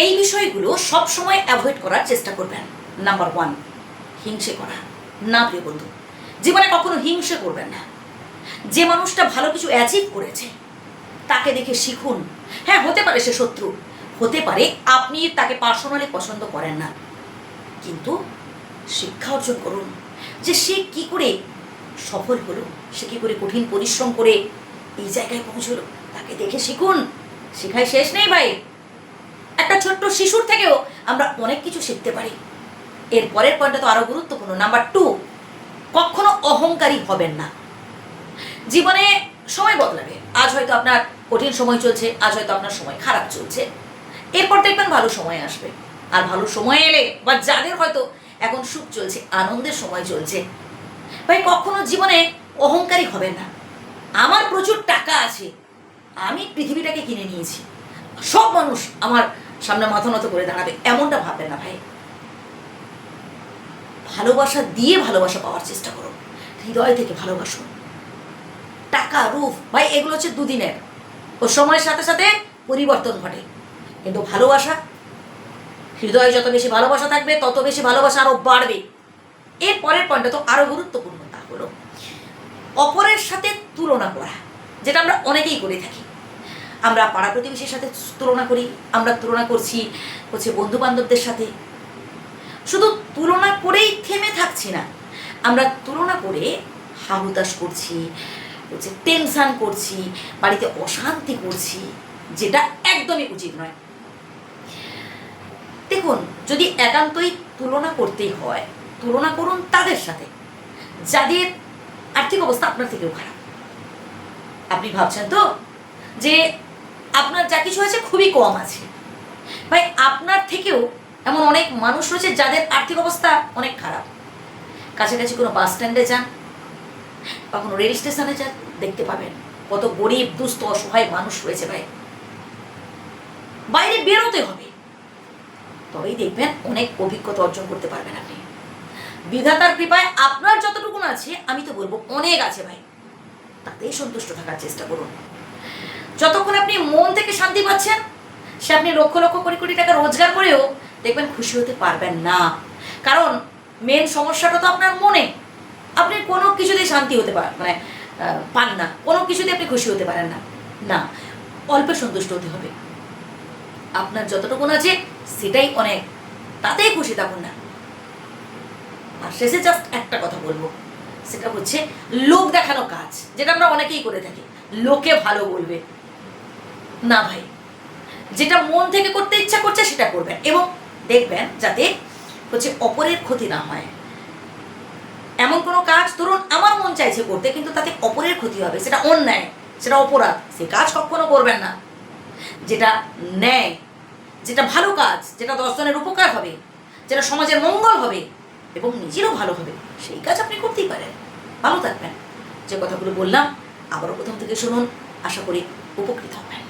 এই বিষয়গুলো সব সময় অ্যাভয়েড করার চেষ্টা করবেন। নাম্বার 1, হিংসে করা না প্রিয় বন্ধু। জীবনে কখনো হিংসে করবেন না। যে মানুষটা ভালো কিছু অ্যাচিভ করেছে তাকে দেখে শিখুন। হ্যাঁ, হতে পারে সে শত্রু, হতে পারে আপনি তাকে পার্সোনালি পছন্দ করেন না, কিন্তু শিক্ষা অর্জন করুন যে সে কি করে সফল হলো, সে কি করে কঠিন পরিশ্রম করে এই জায়গায় পৌঁছলো, তাকে দেখে শিখুন। শেখায় শেষ নেই ভাই। একটা ছোট্ট শিশুর থেকেও আমরা অনেক কিছু শিখতে পারি। এর পরের পয়েন্টটা তো আরো গুরুত্বপূর্ণ। নাম্বার 2, কখনো অহংকারী হবেন না। জীবনে সময় বদলাবে। আজ হয়তো আপনার কঠিন সময় চলছে, আজ হয়তো আপনার সময় খারাপ চলছে, এরপর দেখবেন ভালো সময় আসবে। আর ভালো সময় এলে বা যাদের হয়তো এখন সুখ চলছে, আনন্দের সময় চলছে, ভাই কখনো জীবনে অহংকারী হবেন না। আমার প্রচুর টাকা আছে, আমি পৃথিবীটাকে কিনে নিয়েছি, সব মানুষ আমার সামনে মাথা নত করে দাঁড়াবে, এমনটা ভাববেন না ভাই। ভালোবাসা দিয়ে ভালোবাসা পাওয়ার চেষ্টা করো, হৃদয় থেকে ভালোবাসুন। টাকা, রূপ ভাই এগুলো হচ্ছে দুদিনের, ও সময়ের সাথে সাথে পরিবর্তন ঘটে, কিন্তু ভালোবাসা, হৃদয়ে যত বেশি ভালোবাসা থাকবে তত বেশি ভালোবাসা আরো বাড়বে। এর পরের পয়েন্টটা তো আরো গুরুত্বপূর্ণ, তা হলো অপরের সাথে তুলনা করা, যেটা আমরা অনেকেই করে থাকি। আমরা পাড়া প্রতিবেশীর সাথে তুলনা করি, আমরা তুলনা করছি হচ্ছে বন্ধু বান্ধবদের সাথে। শুধু তুলনা করেই থেমে থাকছি না, আমরা তুলনা করে হাহুতাশ করছি, হচ্ছে টেনশন করছি, বাড়িতে অশান্তি করছি, যেটা একদমই উচিত নয়। দেখুন, যদি একান্তই তুলনা করতেই হয়, তুলনা করুন তাদের সাথে যাদের আর্থিক অবস্থা আপনার থেকেও খারাপ। আপনি ভাবছেন তো যে আপনার যা কিছু আছে খুবই কম আছে, ভাই আপনার থেকেও এমন অনেক মানুষ রয়েছে যাদের আর্থিক অবস্থা অনেক খারাপ। কাছাকাছি কোনো বাস স্ট্যান্ডে যান বা কোনো রেল স্টেশনে যান, দেখতে পাবেন কত গরিব দুস্থ অসহায় মানুষ রয়েছে। ভাই বাইরে বেরোতে হবে, তবেই দেখবেন অনেক অভিজ্ঞতা অর্জন করতে পারবেন আপনি। বিধাতার কৃপায় আপনার যতটুকু আছে, আমি তো বলবো অনেক আছে ভাই, তাতেই সন্তুষ্ট থাকার চেষ্টা করুন। যতক্ষণ আপনি মন থেকে শান্তি পাচ্ছেন, সে আপনি লক্ষ লক্ষ কোটি কোটি টাকা রোজগার করেও দেখবেন খুশি হতে পারবেন না। কারণ মেন সমস্যাটা তো আপনার মনে। আপনি কোনো কিছুতেই শান্তি হতে পান না, কোনো কিছুতে আপনি খুশি হতে পারেন না। না, অল্পে সন্তুষ্ট হতে হবে। আপনার যতটুকু আছে সেটাই অনেক, তাতেই খুশি থাকুন না। আর শেষে জাস্ট একটা কথা বলবো, সেটা হচ্ছে লোক দেখানো কাজ, যেটা আমরা অনেকেই করে থাকি। লোকে ভালো বলবে না ভাই, যেটা মন থেকে করতে ইচ্ছা করছে সেটা করবেন, এবং দেখবেন যাতে হচ্ছে অপরের ক্ষতি না হয়। এমন কোনো কাজ ধরুন আমার মন চাইছে করতে, কিন্তু তাতে অপরের ক্ষতি হবে, সেটা অন্যায়, সেটা অপরাধ, সে কাজ কখনো করবেন না। যেটা ন্যায়, যেটা ভালো কাজ, যেটা 10 জনের উপকার হবে, যেটা সমাজের মঙ্গল হবে এবং নিজেরও ভালো হবে, সেই কাজ আপনি করতেই পারেন। ভালো থাকবেন। যে কথাগুলো বললাম আবারও প্রথম থেকে শুনুন, আশা করি উপকৃত হবেন।